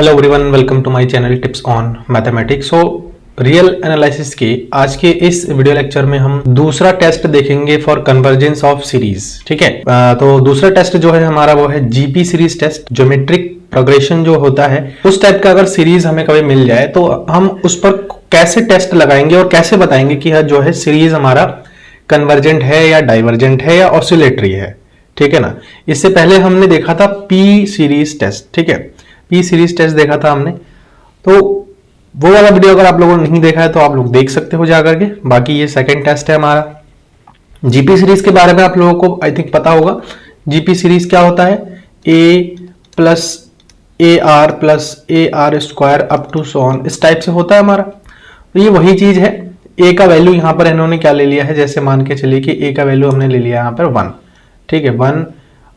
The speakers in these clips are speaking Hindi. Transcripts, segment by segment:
Hello everyone, welcome to my channel tips on mathematics. So real analysis के आज के इस वीडियो लेक्चर में हम दूसरा टेस्ट देखेंगे फॉर कन्वर्जेंस ऑफ सीरीज। ठीक है, तो दूसरा टेस्ट जो है हमारा वो है GP series test. Geometric progression जो होता है उस टाइप का अगर सीरीज हमें कभी मिल जाए तो हम उस पर कैसे टेस्ट लगाएंगे और कैसे बताएंगे कि यह जो है सीरीज हमारा कन्वर्जेंट है या डाइवर्जेंट है या ऑसिलेटरी है। ठीक है ना। इससे पहले हमने देखा था पी सीरीज टेस्ट। ठीक है, पी सीरीज टेस्ट देखा था हमने, तो वो वाला वीडियो अगर आप लोगों ने नहीं देखा है तो आप लोग देख सकते हो जाकर के। बाकी ये सेकंड टेस्ट है हमारा। जीपी सीरीज के बारे में आप लोगों को आई थिंक पता होगा। जीपी सीरीज क्या होता है? A plus a r square up to so on, इस टाइप से होता है हमारा। तो ये वही चीज है। ए का वैल्यू यहां पर इन्होंने क्या ले लिया है, जैसे मान के चलिए कि ए का वैल्यू हमने ले लिया यहां पर 1। ठीक है,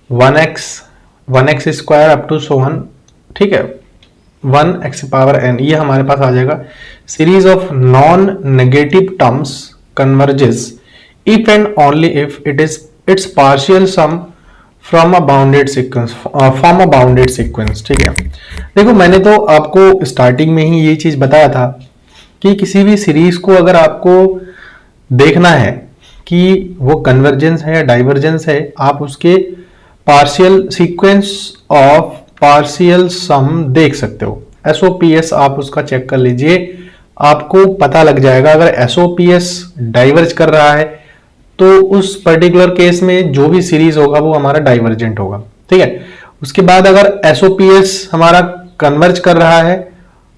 1 x square up to so on. ठीक है, 1x पावर n, ये हमारे पास आ जाएगा। Series of non negative terms converges if and only if its partial sum from a bounded sequence. ठीक है, देखो मैंने तो आपको स्टार्टिंग में ही ये चीज बताया था कि किसी भी सीरीज को अगर आपको देखना है कि वो कन्वर्जेंस है या डाइवर्जेंस है, आप उसके पार्शियल सीक्वेंस ऑफ पार्शियल सम देख सकते हो। एसओपीएस आप उसका चेक कर लीजिए, आपको पता लग जाएगा। अगर एसओपीएस डाइवर्ज कर रहा है तो उस पर्टिकुलर केस में जो भी सीरीज होगा वो हमारा डाइवर्जेंट होगा। ठीक है, उसके बाद अगर एसओपीएस हमारा कन्वर्ज कर रहा है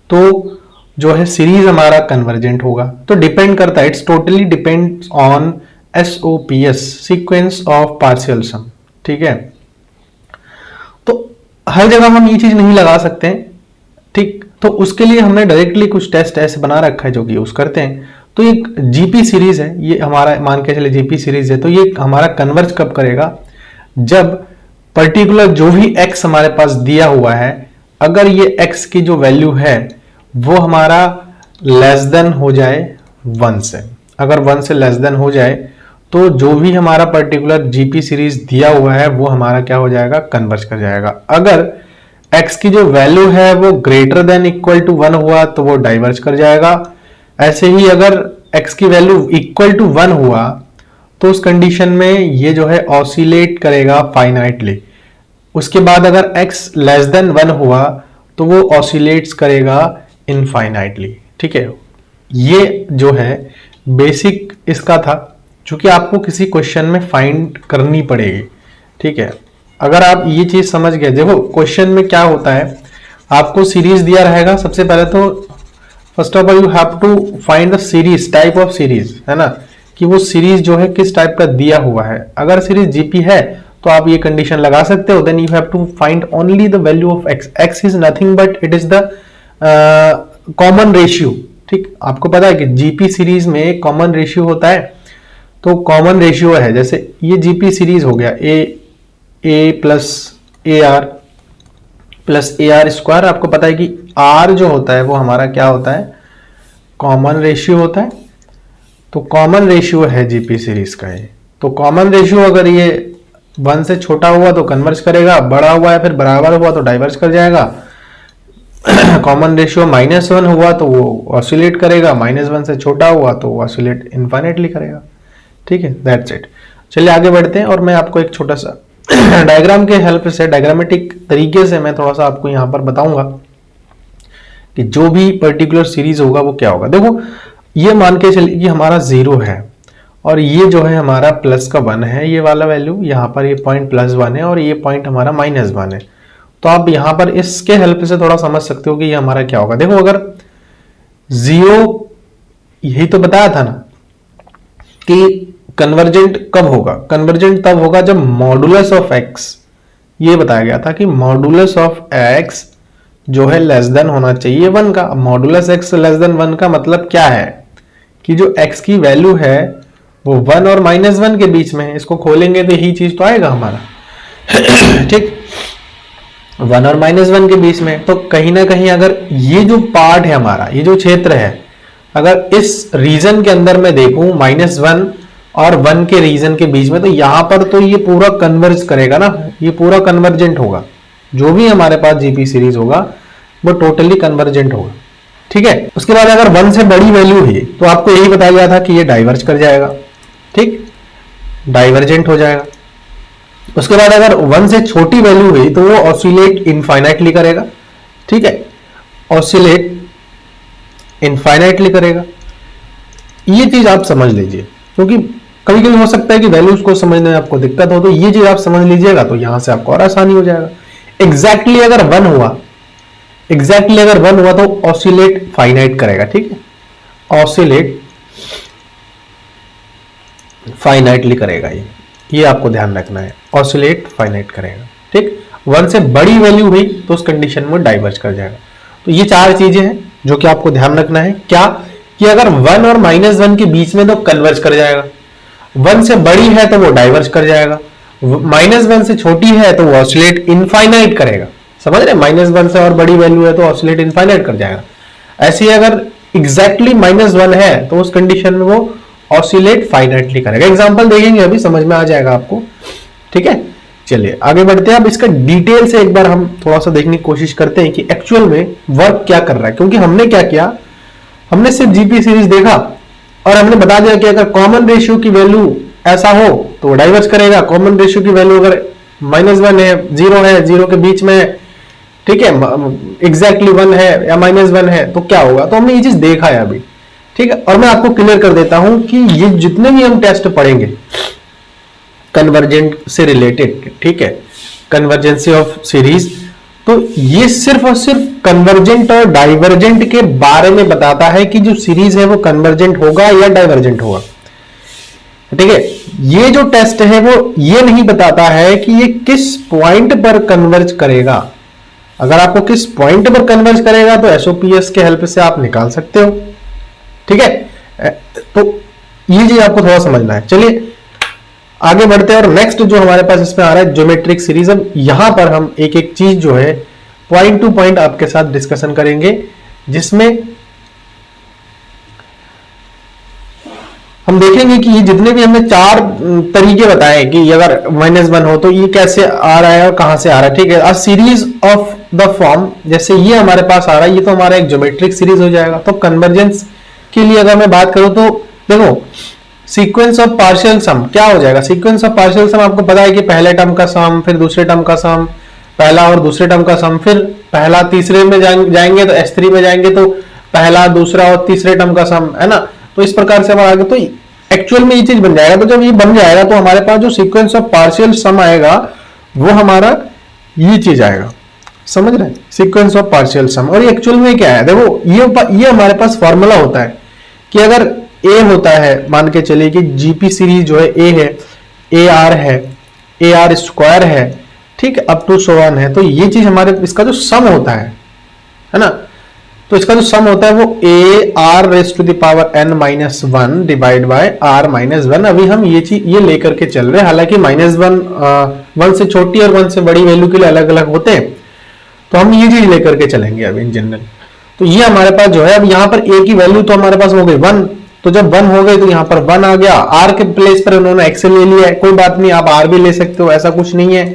तो जो है सीरीज हमारा कन्वर्जेंट होगा। तो डिपेंड करता है, it's totally depends on SOPS, sequence of partial sum. ठीक है, हर जगह हम ये चीज नहीं लगा सकते हैं। ठीक, तो उसके लिए हमने डायरेक्टली कुछ टेस्ट ऐसे बना रखा है जो कि यूज करते हैं। तो एक जीपी सीरीज है, ये हमारा मान के चले जीपी सीरीज है, तो ये हमारा कन्वर्ज कब करेगा? जब पर्टिकुलर जो भी एक्स हमारे पास दिया हुआ है, अगर ये एक्स की जो वैल्यू है वो हमारा लेस देन हो जाए 1 से। अगर 1 से लेस देन हो जाए तो जो भी हमारा पर्टिकुलर जीपी सीरीज दिया हुआ है वो हमारा क्या हो जाएगा? कन्वर्ज कर जाएगा। अगर x की जो वैल्यू है वो ग्रेटर देन इक्वल टू 1 हुआ तो वो डाइवर्ज कर जाएगा। ऐसे ही अगर x की वैल्यू इक्वल टू 1 हुआ तो उस कंडीशन में ये जो है ऑसिलेट करेगा फाइनाइटली। उसके बाद अगर x लेस देन 1 हुआ तो वो ऑसिलेट्स करेगा इनफाइनाइटली। ठीक है, ये जो है बेसिक इसका था, चूंकि आपको किसी क्वेश्चन में फाइंड करनी पड़ेगी। ठीक है, अगर आप ये चीज समझ गए, देखो क्वेश्चन में क्या होता है, आपको सीरीज दिया रहेगा। सबसे पहले तो first of all you have to find the series, type of series, है ना, कि वो सीरीज जो है किस टाइप का दिया हुआ है। अगर सीरीज जीपी है तो आप ये कंडीशन लगा सकते हो, then you have to find only the value of x. X is nothing but it is the common ratio. ठीक, आपको पता है कि जीपी सीरीज में एक कॉमन रेशियो होता है। तो कॉमन रेशियो है, जैसे ये जीपी सीरीज हो गया ए प्लस ए आर स्क्वायर। आपको पता है कि आर जो होता है वो हमारा क्या होता है? कॉमन रेशियो होता है। तो कॉमन रेशियो है जीपी सीरीज का ये। तो कॉमन रेशियो अगर ये 1 से छोटा हुआ तो कन्वर्ज करेगा, बड़ा हुआ है फिर बराबर हुआ तो डाइवर्ज कर जाएगा। कॉमन रेशियो -1 हुआ तो वो ऑसिलेट करेगा, -1 से छोटा हुआ तो वो ऑसिलेट इनफाइनाइटली करेगा। ठीक है, दैट्स इट। चलिए आगे बढ़ते हैं और मैं आपको एक छोटा सा डायग्राम के हेल्प से, डायग्रामेटिक तरीके से मैं थोड़ा सा आपको यहां पर बताऊंगा कि जो भी पर्टिकुलर सीरीज होगा वो क्या होगा। देखो ये मान के चलिए कि हमारा 0 है और ये जो है हमारा प्लस का 1 है, ये वाला वैल्यू यहाँ पर, ये पॉइंट +1 है और ये पॉइंट हमारा -1 है। तो आप यहां पर इसके हेल्प से थोड़ा समझ सकते हो कि ये हमारा क्या होगा। देखो अगर 0, यही तो बताया था ना कि कन्वर्जेंट कब होगा? कन्वर्जेंट तब होगा जब मॉडुलस ऑफ एक्स, ये बताया गया था कि मॉडुलस ऑफ एक्स जो है लेस देन होना चाहिए 1 का। मॉडुलस एक्स लेस देन 1 का मतलब क्या है कि जो एक्स की वैल्यू है वो 1 और -1 के बीच में है। इसको खोलेंगे तो यही चीज तो आएगा हमारा। ठीक, 1 और -1 के बीच में। तो कहीं ना कहीं अगर ये जो पार्ट है हमारा, ये जो क्षेत्र है, अगर इस रीजन के अंदर मैं देखूं -1 और 1 के रीजन के बीच में, तो यहां पर तो ये पूरा कन्वर्ज करेगा ना, ये पूरा कन्वर्जेंट होगा। जो भी हमारे पास जीपी सीरीज होगा वो टोटली कन्वर्जेंट होगा। ठीक है, उसके बाद अगर 1 से बड़ी वैल्यू है तो आपको यही बताया गया था कि ये डाइवर्ज कर जाएगा, ठीक, डाइवर्जेंट हो जाएगा। उसके बाद अगर 1 से छोटी वैल्यू हुई तो वो ऑसिलेट इनफाइनाइटली करेगा, ठीक है, ऑसिलेट इनफाइनाइटली करेगा। ये चीज आप समझ लीजिए, क्योंकि कभी कभी हो सकता है कि वैल्यूज को समझने में आपको दिक्कत हो, तो ये चीज आप समझ लीजिएगा तो यहां से आपको और आसानी हो जाएगा। एग्जैक्टली अगर 1 हुआ, एग्जैक्टली अगर 1 हुआ तो ऑसिलेट फाइनाइट करेगा, ठीक है, ऑसिलेट फाइनाइटली करेगा। ये आपको ध्यान रखना है, ऑसिलेट फाइनाइट करेगा, ठीक। 1 से बड़ी वैल्यू हुई तो उस कंडीशन में डाइवर्ज कर जाएगा। तो ये 4 चीजें हैं जो कि आपको ध्यान रखना है। क्या कि अगर 1 और -1 के बीच में तो कन्वर्ज कर जाएगा, 1 से बड़ी है तो वो डाइवर्ज कर जाएगा, -1 से छोटी है तो वो ऑसिलेट इनफाइनाइट करेगा। समझ रहे, -1 से और बड़ी वैल्यू है तो ऑसिलेट इनफाइनाइट कर जाएगा। ऐसे ही अगर एग्जैक्टली -1 है तो उस कंडीशन में वो ऑसिलेट फाइनाइटली करेगा। एग्जांपल देखेंगे, अभी समझ में आ जाएगा आपको, ठीक है। चलिए आगे बढ़ते हैं। अब इसका डिटेल से एक बार हम थोड़ा सा देखने की कोशिश करते हैं कि एक्चुअल में वर्क क्या कर रहा है। क्योंकि हमने क्या किया, हमने सिर्फ जीपी सीरीज देखा और हमने बता दिया कि अगर कॉमन रेशियो की वैल्यू ऐसा हो तो वो डाइवर्ज करेगा। कॉमन रेशियो की वैल्यू अगर -1 है, 0 है, 0 के बीच में, ठीक है, एग्जैक्टली 1 है या -1 है तो क्या होगा। तो हमने ये चीज देखा है अभी, ठीक है। और मैं आपको क्लियर कर देता हूं कि ये जितने भी हम टेस्ट पढ़ेंगे कन्वर्जेंट से रिलेटेड, ठीक है, कन्वर्जेंसी ऑफ सीरीज, तो ये सिर्फ और सिर्फ कन्वर्जेंट और डाइवर्जेंट के बारे में बताता है कि जो सीरीज है वो कन्वर्जेंट होगा या डाइवर्जेंट होगा, ठीक है। ये जो टेस्ट है वो ये नहीं बताता है कि ये किस पॉइंट पर कन्वर्ज करेगा। अगर आपको किस पॉइंट पर कन्वर्ज करेगा तो एसओपीएस के हेल्प से आप निकाल सकते हो, ठीक है। तो ये चीज आपको थोड़ा समझना है। चलिए आगे बढ़ते हैं और नेक्स्ट जो हमारे पास इसमें आ रहा है ज्योमेट्रिक सीरीज। अब यहां पर हम एक एक चीज जो है पॉइंट टू पॉइंट आपके साथ डिस्कशन करेंगे, जिसमें हम देखेंगे कि ये जितने भी हमने 4 तरीके बताए कि अगर -1 हो तो ये कैसे आ रहा है और कहां से आ रहा है, ठीक है। A series of the form, जैसे ये हमारे पास आ रहा है, ये तो हमारा एक ज्योमेट्रिक सीरीज हो जाएगा। तो कन्वर्जेंस के लिए अगर मैं बात करूं तो देखो सीक्वेंस ऑफ पार्शियल सम क्या हो जाएगा। सीक्वेंस ऑफ पार्शियल सम आपको पता है कि पहले टर्म का सम, फिर दूसरे टर्म का सम, पहला और दूसरे टर्म का सम, फिर पहला तीसरे में जाएंगे तो S3 में जाएंगे तो पहला दूसरा और तीसरे टर्म का सम, है ना। तो इस प्रकार से हमारा आगे तो एक्चुअल में ये चीज बन जाएगा। तो जब ये बन जाएगा तो हमारे पास जो सीक्वेंस ऑफ पार्शियल सम आएगा वो हमारा ये चीज आएगा, समझ रहे हैं, सीक्वेंस ऑफ पार्शियल सम। और एक्चुअल में क्या है, देखो ये हमारे पास फॉर्मूला होता है कि अगर ए होता है, मान के चलिए कि जीपी सीरीज जो है ए है, ए आर स्क्वायर है, ठीक, अप टू सो ऑन है, तो ये चीज हमारे इसका जो सम होता है ना, तो इसका जो सम होता है वो a r raise to the power n-1 divide by r-1। अभी हम ये लेकर के चल रहे हैं, हालांकि -1 से छोटी और 1 से बड़ी वैल्यू के लिए अलग अलग होते हैं, तो हम ये चीज लेकर के चलेंगे अभी इन जनरल। तो ये हमारे पास जो है, अब यहाँ पर ए की वैल्यू तो हमारे पास हो गई 1, तो जब 1 हो गई तो यहाँ पर 1 आ गया, आर के प्लेस पर उन्होंने एक्सेल ले लिया है, कोई बात नहीं, आप आर भी ले सकते हो, ऐसा कुछ नहीं है,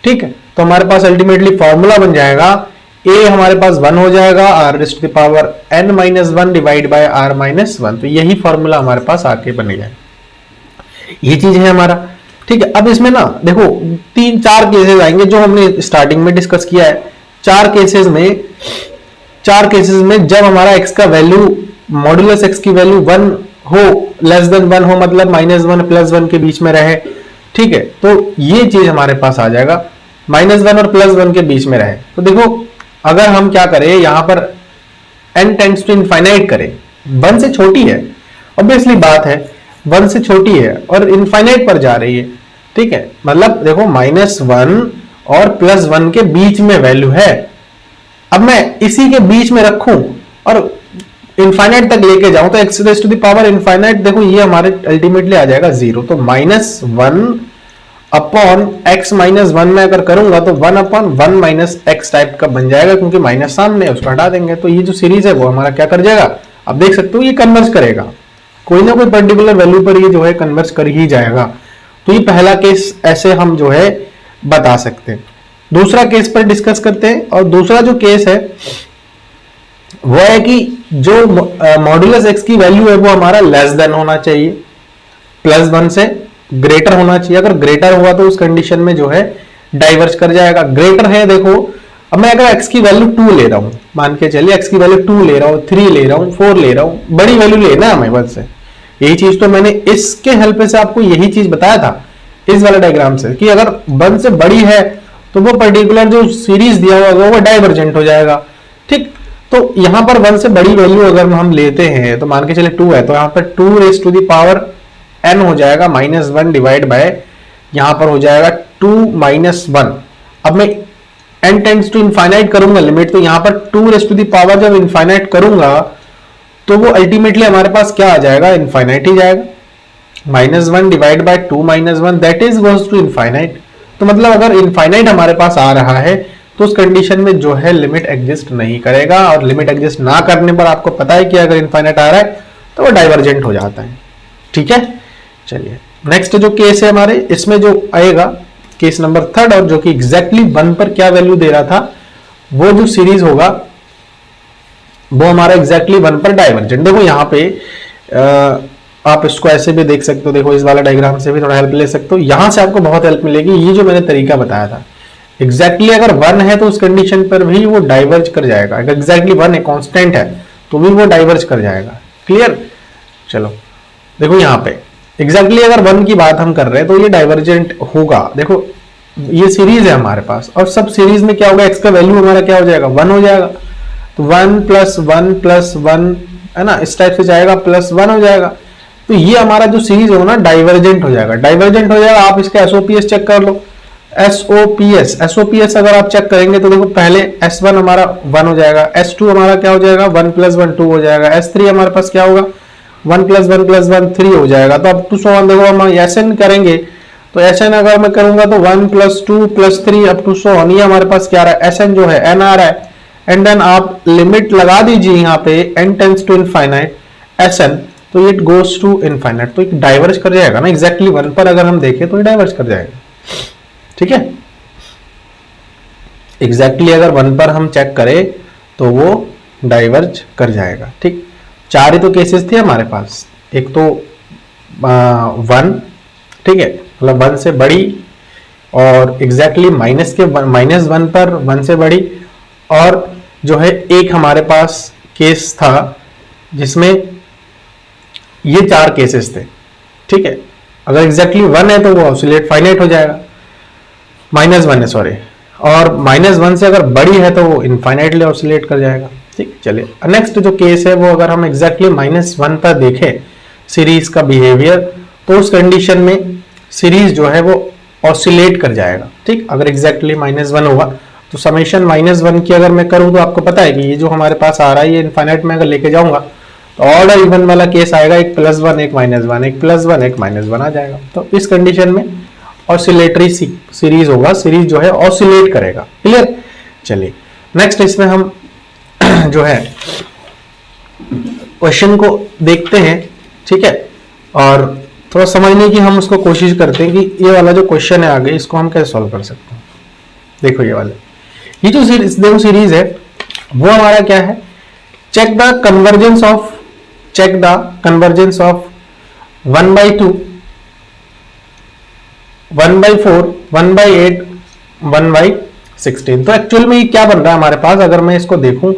ठीक है। तो हमारे पास अल्टीमेटली फॉर्मूला बन जाएगा, ए हमारे पास 1 हो जाएगा, r raise to the power n-1 divide by r-1। तो यही फॉर्मूला हमारे पास आके बनेगा, ये चीज है हमारा, ठीक है। अब इसमें ना देखो 3-4 केसेस आएंगे जो हमने स्टार्टिंग में डिस्कस किया है। 4 केसेस में जब हमारा x का वैल्यू मॉडुलस x की वैल्यू 1 हो, लेस देन 1 हो, मतलब -1 +1 के बीच में रहे, ठीक है, तो ये चीज हमारे पास आ जाएगा, -1 और +1 के बीच में रहे। तो देखो अगर हम क्या करें, यहां पर n टेंड्स टू इनफाइनाइट करें, 1 से छोटी है, ऑब्वियसली बात है 1 से छोटी है और इनफाइनाइट पर जा रही है, ठीक है, मतलब देखो -1 और +1 के बीच में वैल्यू है। अब मैं इसी के बीच में रखूं और इनफाइनाइट तक लेके जाऊं तो x raise to the power infinite, देखो ये हमारे अल्टीमेटली आ जाएगा 0। तो -1 अपॉन x-1 में अगर करूंगा तो 1/1 - x टाइप का बन जाएगा, क्योंकि माइनस सामने है, उसको हटा देंगे तो ये जो सीरीज है वो हमारा क्या कर जाएगा, अब देख सकते हो ये कन्वर्ज करेगा, कोई ना कोई पर्टिकुलर वैल्यू पर ये जो है कन्वर्ज कर ही जाएगा। तो ये पहला केस ऐसे हम जो है बता सकते हैं, दूसरा केस पर डिस्कस करते हैं। और दूसरा जो केस है वो है कि जो मॉड्यूलस एक्स की वैल्यू है वो हमारा लेस देन होना चाहिए, +1 से ग्रेटर होना चाहिए। अगर ग्रेटर हुआ तो उस कंडीशन में जो है डाइवर्ज कर जाएगा। ग्रेटर है, देखो अब मैं अगर x की वैल्यू 2 ले रहा हूं, मान के चलिए x की वैल्यू 2 ले रहा हूं, 3 ले रहा हूं, 4 ले रहा हूं, बड़ी वैल्यू लेना है हमें बस से। यही चीज तो मैंने इसके हेल्प से आपको यही चीज बताया था इस वाले डायग्राम से, कि अगर 1 से बड़ी है तो वो पर्टिकुलर जो सीरीज दिया हुआ वो डाइवर्जेंट हो जाएगा। ठीक, तो यहां पर 1 से बड़ी वैल्यू अगर हम लेते हैं तो मान के चले 2 है, तो यहां पर 2 raise to the power n हो जाएगा -1 डिवाइड बाय यहां पर हो जाएगा 2 - 1। अब मैं n टेंड्स टू इनफाइनाइट करूंगा लिमिट, तो यहां पर 2 रेज़ टू द पावर जब इनफाइनाइट करूंगा तो वो अल्टीमेटली हमारे पास क्या आ जाएगा, इनफाइनाइट ही जाएगा। -1 divide by 2 - 1 that is goes to infinite. तो मतलब अगर इनफाइनाइट हमारे पास आ रहा है तो उस कंडीशन में जो है लिमिट एग्जिस्ट नहीं करेगा, और लिमिट एग्जिस्ट ना करने पर आपको पता है कि अगर इनफाइनाइट आ रहा है तो वो डाइवर्जेंट हो जाता है। ठीक है, चलिए नेक्स्ट जो केस है हमारे, इसमें जो आएगा केस नंबर 3, और जो कि एग्जैक्टली 1 पर क्या वैल्यू दे रहा था, वो जो सीरीज होगा वो हमारा एग्जैक्टली 1 पर डाइवर्जेंट। देखो यहाँ पे आप इसको ऐसे भी देख सकते हो, देखो इस वाला डायग्राम से भी थोड़ा हेल्प ले सकते हो, यहां से आपको बहुत हेल्प मिलेगी। ये जो मैंने तरीका बताया था, एग्जैक्टली अगर 1 है तो उस कंडीशन पर भी वो डाइवर्ज कर जाएगा। अगर एग्जैक्टली 1 है, कांस्टेंट है, तो भी वो डाइवर्ज कर जाएगा। क्लियर, चलो देखो यहाँ पे एग्जैक्टली अगर 1 की बात हम कर रहे हैं तो ये डाइवर्जेंट होगा। देखो ये सीरीज है हमारे पास, और सब सीरीज में क्या होगा, एक्स का वैल्यू हमारा क्या हो जाएगा, 1 हो जाएगा। तो 1 + 1 + 1 है ना, इस टाइप से जाएगा, +1 हो जाएगा। तो ये हमारा जो सीरीज होगा ना डाइवर्जेंट हो जाएगा। डाइवर्जेंट हो जाएगा, आप इसका एसओपीएस चेक कर लो। एसओपीएस अगर आप चेक करेंगे तो देखो पहले S1 हमारा 1 हो जाएगा, S2 हमारा क्या हो जाएगा, 1 + 1 2 हो जाएगा, S3 हमारे पास क्या होगा, 1 + 1 + 1 3 हो जाएगा। तो अब टू सो ऑन, देखो हम SN करेंगे तो SN अगर मैं करूंगा तो 1 + 2 + 3 अप टू सो ऑन, ये हमारे पास क्या आ रहा है, SN जो है n आ रहा है। एंड देन आप लिमिट लगा दीजिए यहाँ पे n tends to infinite SN, तो इट गोज टू इनफाइनाइट, तो डाइवर्ज कर जाएगा ना। एग्जैक्टली 1 पर अगर हम देखें तो डाइवर्ज कर जाएगा। ठीक है, एग्जैक्टली अगर 1 पर हम चेक करें तो वो डाइवर्ज कर जाएगा। ठीक, 4 ही तो केसेस थे हमारे पास, एक तो 1, ठीक है, मतलब 1 से बड़ी, और एग्जैक्टली -1 पर 1 से बड़ी, और जो है एक हमारे पास केस था जिसमें ये 4 केसेस थे। ठीक है, अगर एग्जैक्टली 1 है तो वो ऑसिलेट फाइनाइट हो जाएगा, -1 है सॉरी, और -1 से अगर बड़ी है तो वो इनफाइनाइटली ऑसिलेट कर जाएगा। ठीक, चलिए नेक्स्ट जो केस है वो अगर हम एग्जैक्टली -1 पर देखें सीरीज का बिहेवियर, तो उस कंडीशन में सीरीज जो है वो ऑसिलेट कर जाएगा। ठीक, अगर एग्जैक्टली -1 होगा तो समेशन -1 की अगर मैं करूं तो आपको पता है कि ये जो हमारे पास आ रहा है ये इनफाइनाइट में अगर लेके जाऊंगा तो ऑर्डर इवन वाला केस आएगा, एक +1 एक -1, एक +1 एक -1 आ जाएगा। तो इस कंडीशन में ऑसिलेटरी सीरीज होगा, सीरीज जो है ऑसिलेट करेगा। क्लियर, चलिए नेक्स्ट इसमें हम जो है क्वेश्चन को देखते हैं। ठीक है, और थोड़ा समझने की हम उसको कोशिश करते हैं कि ये वाला जो क्वेश्चन है आगे इसको हम कैसे सॉल्व कर सकते हैं। देखो ये वाले, ये जो सीरीज है वो हमारा क्या है, चेक द कन्वर्जेंस ऑफ 1/2, 1/4, 1/8, 1/16। तो एक्चुअल में ये क्या बन रहा है हमारे पास, अगर मैं इसको देखूं,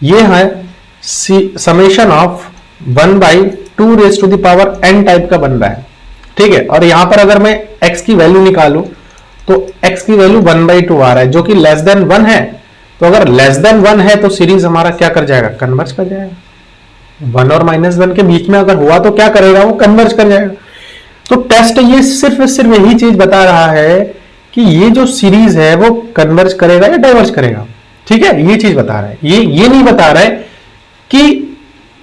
ये है summation of 1/2 raise to the power n type का बन रहा है। ठीक है, और यहां पर अगर मैं x की वैल्यू निकालूं तो x की वैल्यू 1/2 आ रहा है, जो कि लेस देन 1 है। तो अगर लेस देन 1 है तो सीरीज हमारा क्या कर जाएगा, कन्वर्ज कर जाएगा। 1 और -1 के बीच में अगर हुआ तो क्या करेगा, वो कन्वर्ज कर जाएगा। तो टेस्ट ये सिर्फ यही चीज बता रहा है कि ये जो सीरीज है वो कन्वर्ज करेगा या डाइवर्ज करेगा। ठीक है, ये चीज बता रहा है, ये नहीं बता रहा है कि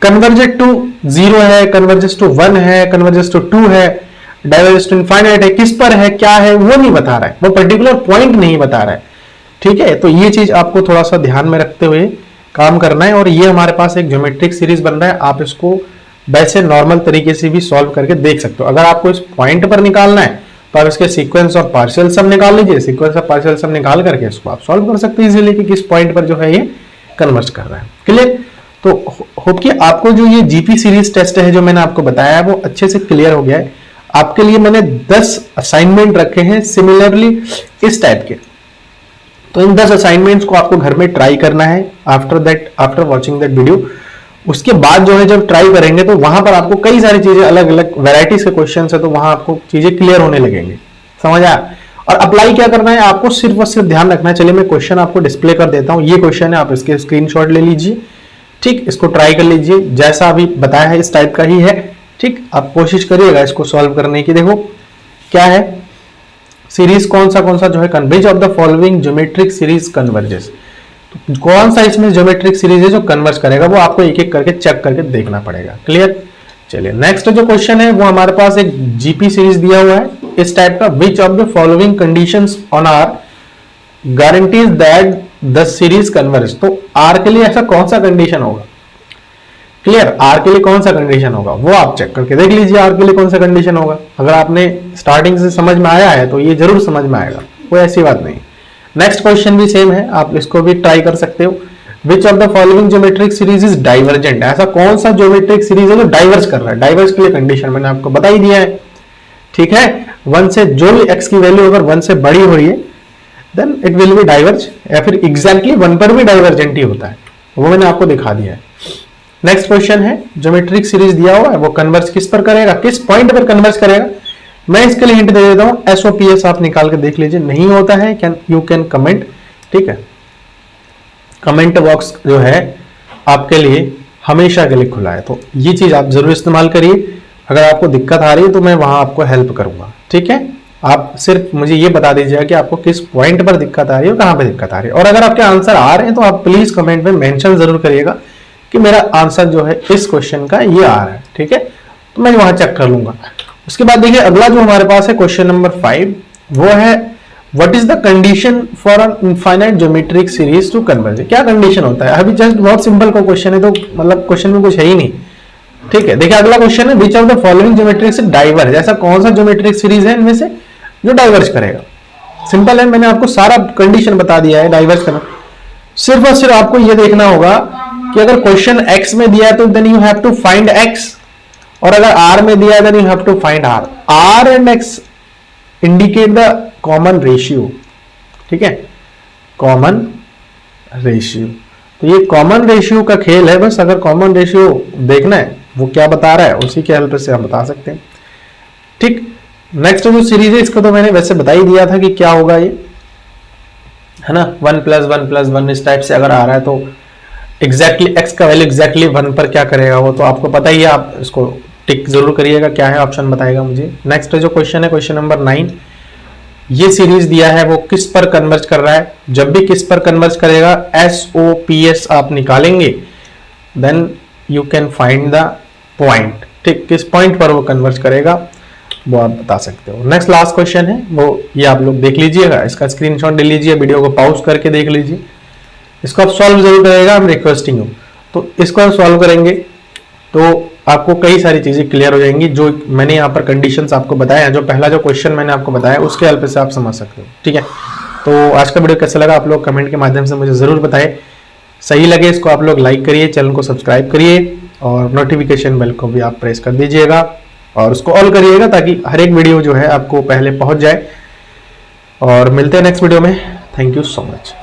कन्वर्जेड टू 0 है, कन्वर्जेस टू 1 है, कन्वर्जेस टू 2 है, डाइवर्जेस टू इनफाइनाइट है, किस पर है, क्या है, वो नहीं बता रहा है, वो पर्टिकुलर पॉइंट नहीं बता रहा है। ठीक है, तो ये चीज आपको थोड़ा सा ध्यान में रखते हुए काम करना है। और ये हमारे पास एक ज्योमेट्रिक सीरीज बन रहा है, आप इसको वैसे नॉर्मल तरीके से भी सॉल्व करके देख सकते हो। अगर आपको इस पॉइंट पर निकालना है तो आप इसके सीक्वेंस और पार्शियल सम निकाल लीजिए, सीक्वेंस और पार्शियल सम निकाल करके इसको आप सॉल्व कर सकते हैं इजीली कि किस पॉइंट पर जो है ये कन्वर्ज कर रहा है। क्लियर? तो होप कि आपको जो ये जीपी सीरीज टेस्ट है जो मैंने आपको बताया है वो अच्छे से क्लियर हो गया है। आपके लिए मैंने 10 असाइनमेंट रखे हैं सिमिलरली इस टाइप के, तो इन 10 असाइनमेंट्स को आपको घर में ट्राई करना है आफ्टर वॉचिंग दैट वीडियो। उसके बाद जो है जब ट्राई करेंगे तो वहां पर आपको कई सारी चीजें, अलग अलग वैरायटीज के क्वेश्चन है, तो वहां आपको चीजें क्लियर होने लगेंगे। समझ आया? और अप्लाई क्या करना है आपको, सिर्फ और सिर्फ ध्यान रखना है। चलिए मैं क्वेश्चन आपको डिस्प्ले कर देता हूं। ये क्वेश्चन है, आप इसके स्क्रीनशॉट ले लीजिए। ठीक, इसको ट्राई कर लीजिए, जैसा अभी बताया है इस टाइप का ही है। ठीक, आप कोशिश करिएगा इसको सॉल्व करने की। देखो क्या है, सीरीज कौन सा जो है, converse of the following geometric series converges. तो कौन सा इसमें ज्योमेट्रिक सीरीज है जो कन्वर्ज करेगा, वो आपको एक एक करके चेक करके देखना पड़ेगा। क्लियर? चलिए नेक्स्ट जो क्वेश्चन है वो हमारे पास एक जीपी सीरीज दिया हुआ है इस टाइप का। Which of the following conditions on r guarantees that the series converge. तो आर के लिए ऐसा कौन सा कंडीशन होगा? क्लियर? आर के लिए कौन सा कंडीशन होगा वो आप चेक करके देख लीजिए, आर के लिए कौन सा कंडीशन होगा। अगर आपने स्टार्टिंग से समझ में आया है तो ये जरूर समझ में आएगा, कोई ऐसी बात नहीं। नेक्स्ट क्वेश्चन भी सेम है, आप इसको भी ट्राई कर सकते हो। विच of the following geometric series is divergent. ऐसा कौन सा ज्योमेट्रिक सीरीज है जो डाइवर्ज कर रहा है? डाइवर्ज के लिए कंडीशन मैंने आपको बता ही दिया है। ठीक है, 1 से जो भी x की वैल्यू अगर 1 से बड़ी हो रही है then it will be diverge, या फिर एग्जैक्टली 1 पर भी डाइवर्जेंट ही होता है, वो मैंने आपको दिखा दिया है। नेक्स्ट क्वेश्चन है, ज्योमेट्रिक सीरीज दिया हुआ है वो कन्वर्ज किस पर करेगा, किस पॉइंट पर कन्वर्ज करेगा। मैं इसके लिए हिंट दे देता हूं, एसओपीएस आप निकाल के देख लीजिए। नहीं होता है यू कैन कमेंट। ठीक है, कमेंट बॉक्स जो है आपके लिए हमेशा के लिए खुला है, तो ये चीज आप जरूर इस्तेमाल करिए। अगर आपको दिक्कत आ रही है तो मैं वहां आपको हेल्प करूंगा। ठीक है, आप सिर्फ मुझे ये बता दीजिएगा कि आपको किस पॉइंट पर दिक्कत आ रही है और कहां पर दिक्कत आ रही है। और अगर आपके आंसर आ रहे हैं तो आप प्लीज कमेंट में मेंशन जरूर करिएगा कि मेरा आंसर जो है इस क्वेश्चन का ये आ रहा है। ठीक है, तो मैं वहां चेक कर लूंगा। उसके बाद देखिए अगला जो हमारे पास है क्वेश्चन नंबर 5, वो है what is the condition for an infinite geometric series to converge. क्या कंडीशन होता है? अभी जस्ट बहुत सिंपल का क्वेश्चन है, तो मतलब क्वेश्चन में कुछ है ही नहीं। ठीक है, देखिए अगला क्वेश्चन है विच ऑफ द फॉलोइंग ज्योमेट्रिक से डाइवर्ज। ऐसा कौन सा ज्योमेट्रिक सीरीज है इनमें से जो डाइवर्ज करेगा? सिंपल है, मैंने आपको सारा कंडीशन बता दिया है डाइवर्ज करना। सिर्फ और सिर्फ आपको यह देखना होगा कि अगर क्वेश्चन x में दिया है तो then you have to find x, और अगर r में दिया है then you have to find r। r and x indicate the common ratio. ठीक है, कॉमन रेशियो, तो ये कॉमन रेशियो का खेल है। बस अगर कॉमन रेशियो देखना है वो क्या बता रहा है उसी के हेल्प से हम बता सकते हैं। ठीक, नेक्स्ट जो सीरीज है इसको तो मैंने वैसे बता ही दिया था कि क्या होगा ये, है ना। 1 + 1 + 1 इस टाइप से अगर आ रहा है तो एग्जैक्टली x का वैल्यू एग्जैक्टली 1 पर क्या करेगा वो तो आपको पता ही है। आप इसको टिक जरूर करिएगा, क्या है ऑप्शन बताएगा मुझे। नेक्स्ट जो क्वेश्चन है क्वेश्चन नंबर 9, ये सीरीज दिया है वो किस पर कन्वर्ज कर रहा है। जब भी किस पर कन्वर्ज करेगा SOPS आप निकालेंगे then you can find the point. ठीक, किस पॉइंट पर वो कन्वर्ज करेगा वो आप बता सकते हो। नेक्स्ट लास्ट क्वेश्चन है वो ये आप लोग देख लीजिएगा, इसका स्क्रीनशॉट ले लीजिए, वीडियो को पॉज करके देख लीजिए। इसको आप सॉल्व जरूर करेगा, आई एम रिक्वेस्टिंग यू। तो इसको आप सॉल्व करेंगे तो आपको कई सारी चीजें क्लियर हो जाएंगी। जो मैंने यहाँ पर कंडीशंस आपको बताया, जो पहला जो क्वेश्चन मैंने आपको बताया उसके हेल्प से आप समझ सकते हो। ठीक है, तो आज का वीडियो कैसा लगा आप लोग कमेंट के माध्यम से मुझे जरूर बताएं। सही लगे इसको आप लोग लाइक करिए, चैनल को सब्सक्राइब करिए और नोटिफिकेशन बेल को भी आप प्रेस कर दीजिएगा और उसको ऑल करिएगा ताकि हर एक वीडियो जो है आपको पहले पहुंच जाए। और मिलते हैं नेक्स्ट वीडियो में। Thank you so much.